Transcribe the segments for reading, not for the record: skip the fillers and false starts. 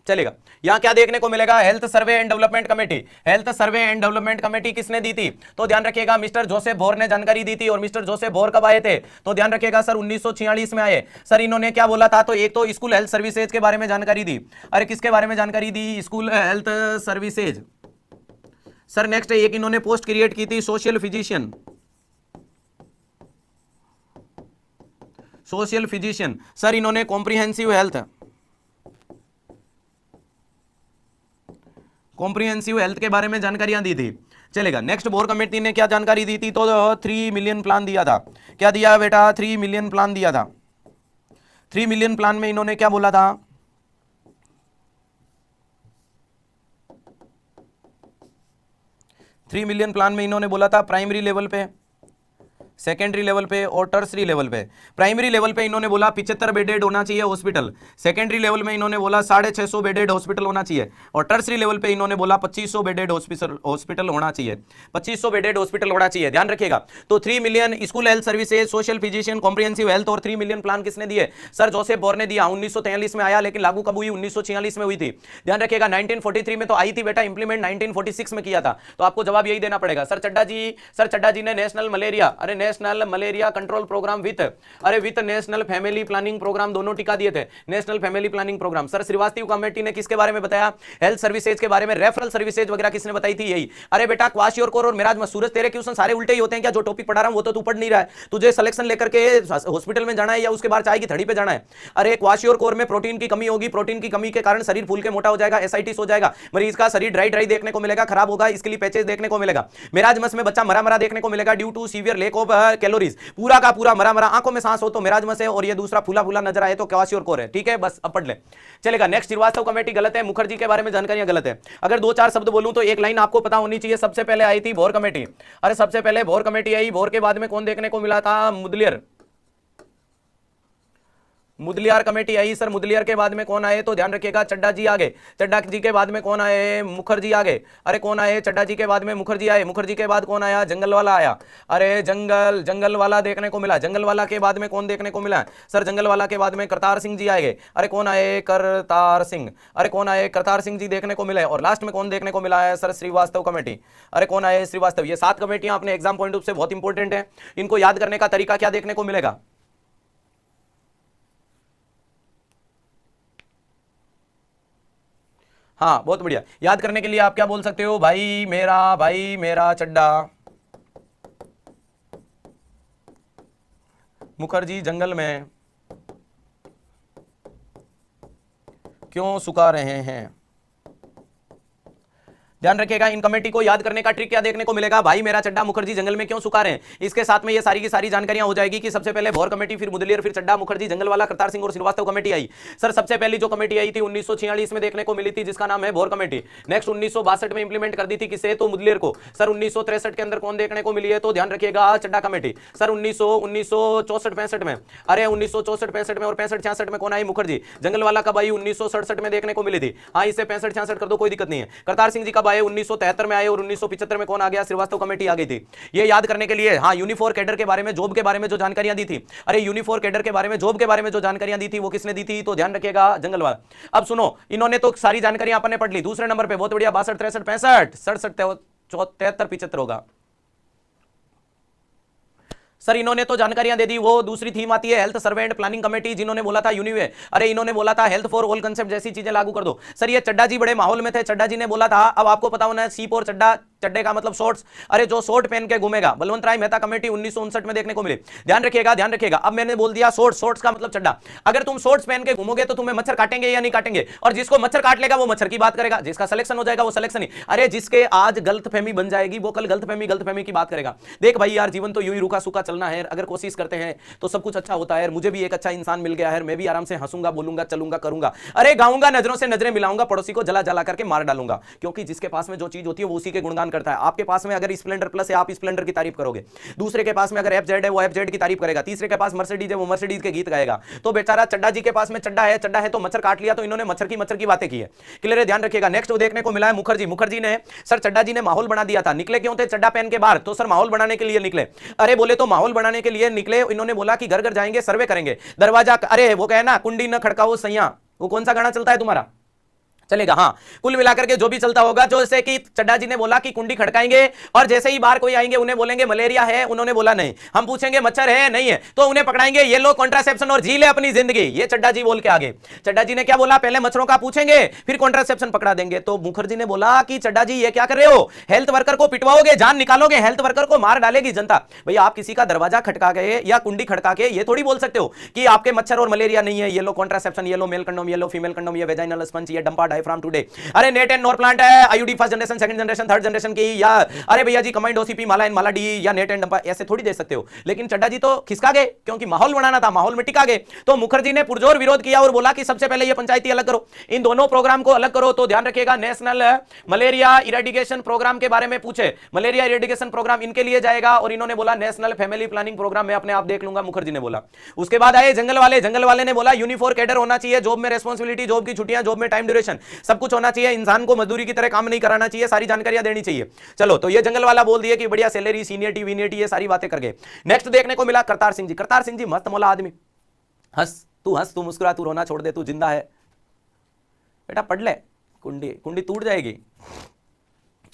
चलेगा। यहाँ क्या देखने को मिलेगा, health survey and development committee. Health survey and development committee किसने दी थी, तो ध्यान रखिएगा मिस्टर जोसेफ भोर ने जानकारी दी थी। और मिस्टर जोसेफ भोर कब आए थे, तो ध्यान रखिएगा सर 1946 में आए। सर इन्होंने क्या बोला था, तो एक तो स्कूल हेल्थ सर्विसेज के बारे में जानकारी दी। अरे किसके बारे में जानकारी दी, school health services. Sir next एक इन्होंने पोस्ट क्रिएट की थी, social physician. Social physician. Sir इन्होंने कॉम्प्रिहेंसिव हेल्थ के बारे में जानकारियां दी थी। चलेगा। नेक्स्ट बोर कमेटी ने क्या जानकारी दी थी, तो 3 मिलियन प्लान दिया था। क्या दिया बेटा, 3 मिलियन प्लान दिया था। 3 मिलियन प्लान में इन्होंने क्या बोला था, 3 मिलियन प्लान में इन्होंने बोला था प्राइमरी लेवल पे, सेकेंडरी लेवल पे और टर्सरी लेवल पे। प्राइमरी लेवल पे इन्होंने बोला 75 बेडेड होना चाहिए हॉस्पिटल। सेकेंडरी लेवल में इन्होंने बोला 650 बेडेड हॉस्पिटल होना चाहिए। और टर्सरी लेवल पे इन्होंने बोला 2500 बेडेड हॉस्पिटल होना चाहिए। 2500 बेडेड हॉस्पिटल होना चाहिए, ध्यान रखिएगा। तो 3 million school health services, social physician, comprehensive health और 3 मिलियन प्लान किसने दिए, सर जोसेफ बोर ने दिया। 1943 में आया, लेकिन लागू कब हुई, 1946 में हुई थी। ध्यान रखिएगा 1943 में तो आई थी बेटा, इंप्लीमेंट 1946 में किया था। तो आपको जवाब यही देना पड़ेगा। सर चड्डा जी ने नेशनल मलेरिया, अरे national malaria control programme with national family planning programme दोनों टिका दिए थे। National family planning programme. Sir Srivastava committee ने किसके बारे में बताया, हेल्थ सर्विसेज के बारे में। रेफरल सर्विसेज वगैरह किसने बताई थी, यही। अरे बेटा क्वाशियोर और मिराज मत, सूरज तेरे क्वेश्चन सारे उल्टे ही होते हैं क्या, जो टॉपिक पढ़ा रहा हूं वो तो तू पढ़ नहीं रहा है। तुझे सिलेक्शन लेकर के हॉस्पिटल में जाना है या उसके बाद चाय की थड़ी पे जाना है। अरे क्वाशियोर कोर में प्रोटीन की कमी होगी, प्रोटीन की कमी के कारण शरीर फूल के मोटा हो जाएगा, एसाइटिस हो जाएगा, मरीज का शरीर ड्राई ड्राई देखने को मिलेगा, खराब होगा, इसके लिए पैचेस देखने को मिलेगा। मिराज मस में बच्चा मरा मरा देखने को मिलेगा due to severe lack of calories. पूरा का पूरा मरा मरा, आंखों में सांस हो तो मिराजमस है, और ये दूसरा फूला फूला नजर आए तो क्वाशियोर कोर है। ठीक है, बस अब पढ़ ले। चलेगा। नेक्स्ट श्रीवास्तव कमेटी गलत है, मुखर्जी के बारे में जानकारियां गलत है। अगर 2-4 शब्द बोलूं तो एक लाइन आपको पता होनी चाहिए। सबसे पहले आई थी भोर कमेटी। अरे सबसे पहले भोर कमेटी आई, भोर के बाद में कौन देखने को मिला था, मुदलियार कमेटी आई। सर मुदलियार के बाद में कौन आए, तो ध्यान रखिएगा चड्डा जी आगे। चड्डा जी के बाद में कौन आए, मुखर्जी आगे। अरे कौन आए, चड्डा जी के बाद में मुखर्जी आए। मुखर्जी के बाद कौन आया, जंगल वाला आया। अरे जंगल वाला देखने को मिला। जंगल वाला के बाद में कौन देखने को मिला, सर जंगल वाला के बाद में करतार सिंह जी आए। अरे कौन आए, करतार सिंह। अरे कौन आए, करतार सिंह जी देखने को मिले। और लास्ट में कौन देखने को मिला है, सर श्रीवास्तव कमेटी। अरे कौन आए, श्रीवास्तव। ये 7 कमेटियां अपने एग्जाम पॉइंट ऑफ से बहुत इंपॉर्टेंट है। इनको याद करने का तरीका क्या देखने को मिलेगा, हाँ बहुत बढ़िया। याद करने के लिए आप क्या बोल सकते हो, भाई मेरा चड्डा, मुखर्जी जंगल में क्यों सुखा रहे हैं। ध्यान रखिएगा इन कमेटी को याद करने का ट्रिक क्या देखने को मिलेगा, भाई मेरा चड्डा, मुखर्जी जंगल में क्यों सुखा रहे हैं। इसके साथ में ये सारी की सारी जानकारियां हो जाएगी कि सबसे पहले भोर कमेटी, फिर मुदलियर, फिर चड्डा, मुखर्जी, जंगल वाला, करतार सिंह और श्रीवास्तव कमेटी आई। सर सबसे पहली जो कमेटी आई थी 1946 में देखने को मिली थी, जिसका नाम है भोर कमेटी। नेक्स्ट 1962 में इंप्लीमेंट कर दी थी, किसे, तो मुदलियर को। सर 1963 के अंदर कौन देखने को मिली है, तो ध्यान रखिएगा चड्डा कमेटी। सर 1964-65 में, अरे 1964-65 में और 65-66 में कौन आई, मुखर्जी। जंगल वाला कब आई, 1967 में देखने को मिली थी। हाँ इसे 65-66 कर दो, कोई दिक्कत नहीं है। करतार सिंह जी कब आए, 1973 में आए। और 1975 में कौन आ गया, श्रीवास्तव कमेटी आ गई थी। ये याद करने के लिए हाँ यूनिफॉर कैडर के बारे में, जॉब के बारे में जो जानकारियां दी थी, अरे यूनिफॉर कैडर के बारे में, जॉब के बारे में जो जानकारियां दी थी वो किसने दी थी, तो ध्यान रखिएगा जंगल वाला। अब सुनो, इन्होंने तो सारी जानकारियां अपन ने पढ़ ली। दूसरे नंबर पे बहुत बढ़िया 62, 63, 65, 67, 73, 75 होगा। सर इन्होंने तो जानकारियां दे दी। वो दूसरी थीम आती है health survey and planning committee, जिन्होंने बोला था यूनिवे, अरे इन्होंने बोला था हेल्थ फॉर ऑल कंसेप्ट जैसी चीजें लागू कर दो। सर ये चड्डा जी बड़े माहौल में थे, चड्डा जी ने बोला था। अब आपको पता होना है सीप और चड्डा, चड्डे का मतलब शॉर्ट्स, अरे जो शॉर्ट पहन के घूमेगा। बलवंत राय मेहता कमेटी 1959 में देखने को मिली। ध्यान रखिएगा। अब मैंने बोल दिया शॉर्ट्स का मतलब चड्डा। अगर तुम शॉर्ट्स पहन के घूमोगे तो तुम्हें मच्छर काटेंगे या नहीं काटेंगे, और जिसको मच्छर काट लेगा वो मच्छर की बात करेगा, जिसका सिलेक्शन हो जाएगा वो सिलेक्शन ही। अरे जिसके आज गलतफहमी बन जाएगी वो कल गलतफहमी की बात करेगा। देख भाई यार, जीवन तो यूं ही रूखा सूखा चलना है, अगर कोशिश करते हैं तो सब कुछ अच्छा होता है। मुझे भी एक अच्छा इंसान मिल गया है, मैं भी आराम से हंसूंगा, बोलूंगा, चलूंगा, करूंगा, अरे गाऊंगा, नजरों से नजरें मिलाऊंगा, पड़ोसी को जला जला करके मार डालूंगा। क्योंकि जिसके पास में जो चीज होती है वो उसी के गुणगान करता है। आपके पास में अगर स्प्लेंडर प्लस है, आप स्प्लेंडर की तारीफ करोगे। दूसरे के पास में अगर एफजेड है, वो एफजेड की तारीफ करेगा। तीसरे के पास मर्सिडीज है, वो मर्सिडीज के गीत गाएगा। तो बेचारा चड्डा जी के पास में चड्डा है तो मच्छर काट लिया, तो इन्होंने मच्छर की बातें की है। क्लियर है, ध्यान रखिएगा। नेक्स्ट वो देखने को मिला है मुखर्जी ने, सर चड्डा जी ने माहौल बना दिया था। निकले क्यों थे चड्डा पहन के बाहर, तो सर माहौल बनाने के लिए निकले। अरे बोले तो माहौल बनाने के लिए निकले। इन्होंने बोला कि घर घर जाएंगे, सर्वे करेंगे, दरवाजा, अरे वो कहे ना कुंडी न खड़काओ सैया, वो कौन सा गाना चलता है तुम्हारा, चलेगा। हाँ, कुल मिलाकर के जो भी चलता होगा, जो जैसे कि चड्डा जी ने बोला कि कुंडी खड़काएंगे और जैसे ही बाहर कोई आएंगे उन्हें बोलेंगे मलेरिया है, उन्होंने बोला नहीं। हम पूछेंगे मच्छर है नहीं है, तो उन्हें पकड़ाएंगे ये लो कॉन्ट्रासेप्शन और जी ले अपनी जिंदगी। ये चड्डा जी बोल के आगे। चड्डा जी ने क्या बोला, पहले मच्छरों का पूछेंगे फिर कॉन्ट्रासेप्शन पकड़ा देंगे। तो मुखर्जी ने बोला कि चड्डा जी ये क्या कर रहे हो, हेल्थ वर्कर को पिटवाओगे, जान निकालोगे, हेल्थ वर्कर को मार डालेगी जनता। भैया आप किसी का दरवाजा खटका गए या कुंडी खड़का के ये थोड़ी बोल सकते हो कि आपके मच्छर और मलेरिया नहीं है, ये लो कॉन्ट्रासेप्शन, ये लो मेल कंडोम, ये लो फीमेल कंडोम, ये वेजाइनल स्पंज, ये डंपा डायफ्राम टुडे। अरे नेट एंड नोर प्लांट है, IUD first generation, second generation, third generation की, या अरे भैया जी combined OCP, Mala N Mala D, या नेट एंड डंपा, ऐसे थोड़ी दे सकते हो। लेकिन चड्डा जी तो खिसका गए क्योंकि माहौल बनाना था, माहौल में टिका गए। तो मुखर्जी ने पुरजोर विरोध किया और बोला कि सबसे पहले ये पंचायती अलग करो, इन दोनों प्रोग्राम को अलग करो। तो ध्यान रखिएगा, नेशनल मलेरिया इरेडिकेशन प्रोग्राम के बारे में पूछे, मलेरिया इरेडिकेशन प्रोग्राम इनके लिए जाएगा, और इन्होंने बोला नेशनल फैमिली प्लानिंग प्रोग्राम मैं अपने आप देख लूंगा, मुखर्जी ने बोला। उसके बाद आए जंगल वाले। जंगल वाले ने बोला यूनिफॉर्म कैडर होना चाहिए, जॉब में रेस्पॉन्सिबिलिटी, जॉब की छुट्टियां, जॉब में टाइम ड्यूरेशन, सब कुछ होना चाहिए, इंसान को मजदूरी की तरह काम नहीं कराना चाहिए, सारी जानकारियां देनी चाहिए। चलो, तो ये जंगल वाला बोल दिया कि बढ़िया सैलरी, सीनियरिटी वीनियरिटी, ये सारी बातें कर गए। नेक्स्ट देखने को मिला करतार सिंह जी। करतार सिंह जी मस्त मौला आदमी, हंस, तू मुस्कुरा, तू रोना छोड़ दे, तू जिंदा है बेटा, पढ़ ले, कुंडी कुंडी टूट जाएगी।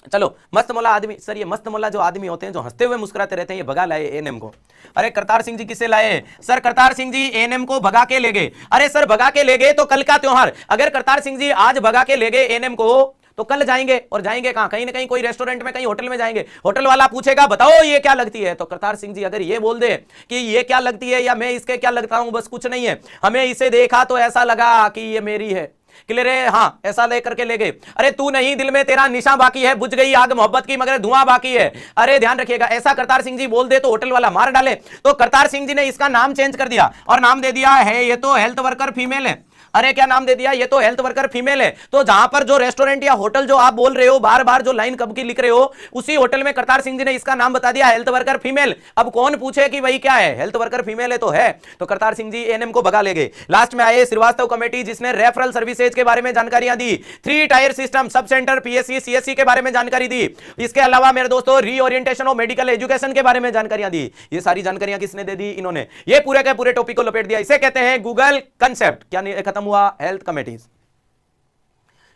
चलो, मस्त मौला आदमी। सर ये मस्त मौला जो आदमी होते हैं जो हंसते हुए मुस्कुराते रहते हैं, ये भगा लाए एएनएम को। अरे करतार सिंह जी किसे लाए सर? करतार सिंह जी एएनएम को भगा के ले गए। अरे सर भगा के ले गए तो कल का त्योहार, अगर करतार सिंह जी आज भगा के ले गए एएनएम को, तो कल जाएंगे, और जाएंगे कहां? कहीं ना कहीं कोई रेस्टोरेंट में, कहीं होटल में जाएंगे। होटल वाला पूछेगा बताओ ये क्या लगती है, तो करतार सिंह जी अगर ये बोल दे कि ये क्या लगती है या मैं इसके क्या लगता हूं, बस कुछ नहीं है, हमें इसे देखा तो ऐसा लगा कि ये मेरी है, क्लियर है, हाँ, ऐसा लेकर के ले गए। अरे तू नहीं, दिल में तेरा निशा बाकी है, बुझ गई आग मोहब्बत की मगर धुआं बाकी है। अरे ध्यान रखिएगा, ऐसा करतार सिंह जी बोल दे तो होटल वाला मार डाले। तो करतार सिंह जी ने इसका नाम चेंज कर दिया और नाम दे दिया है ये तो हेल्थ वर्कर फीमेल है। अरे क्या नाम दे दिया, ये तो हेल्थ वर्कर फीमेल है। तो जहां पर जो रेस्टोरेंट या होटल जो आप बोल रहे हो, बार बार जो लाइन कब की लिख रहे हो, उसी होटल में करतार सिंह जी ने इसका नाम बता दिया हेल्थ वर्कर फीमेल। अब कौन पूछे कि भाई क्या है, हेल्थ वर्कर फीमेल है तो है। तो करतार सिंह जी एएनएम को भगा ले गए। लास्ट में आए श्रीवास्तव कमेटी, जिसने रेफरल सर्विसेज के बारे में जानकारियां दी, 3 tier system, sub centre, PSC, CSC के बारे में जानकारी दी। इसके अलावा मेरे दोस्तों रीओरिएंटेशन ऑफ मेडिकल एजुकेशन के बारे में जानकारियां दी। ये सारी जानकारियां किसने दे दी? इन्होंने। ये पूरे के पूरे टॉपिक को लपेट दिया। इसे कहते हैं गूगल कंसेप्ट। क्या खत्म हुआ? Health committee.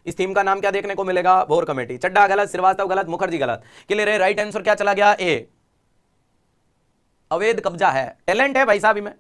इस थीम का नाम क्या देखने को मिलेगा? Bore committee. चड्डा गलत, श्रीवास्तव गलत, मुखर्जी गलत। क्लियर है? राइट आंसर क्या चला गया? ए, अवैध कब्जा है। टैलेंट है भाई साहब में।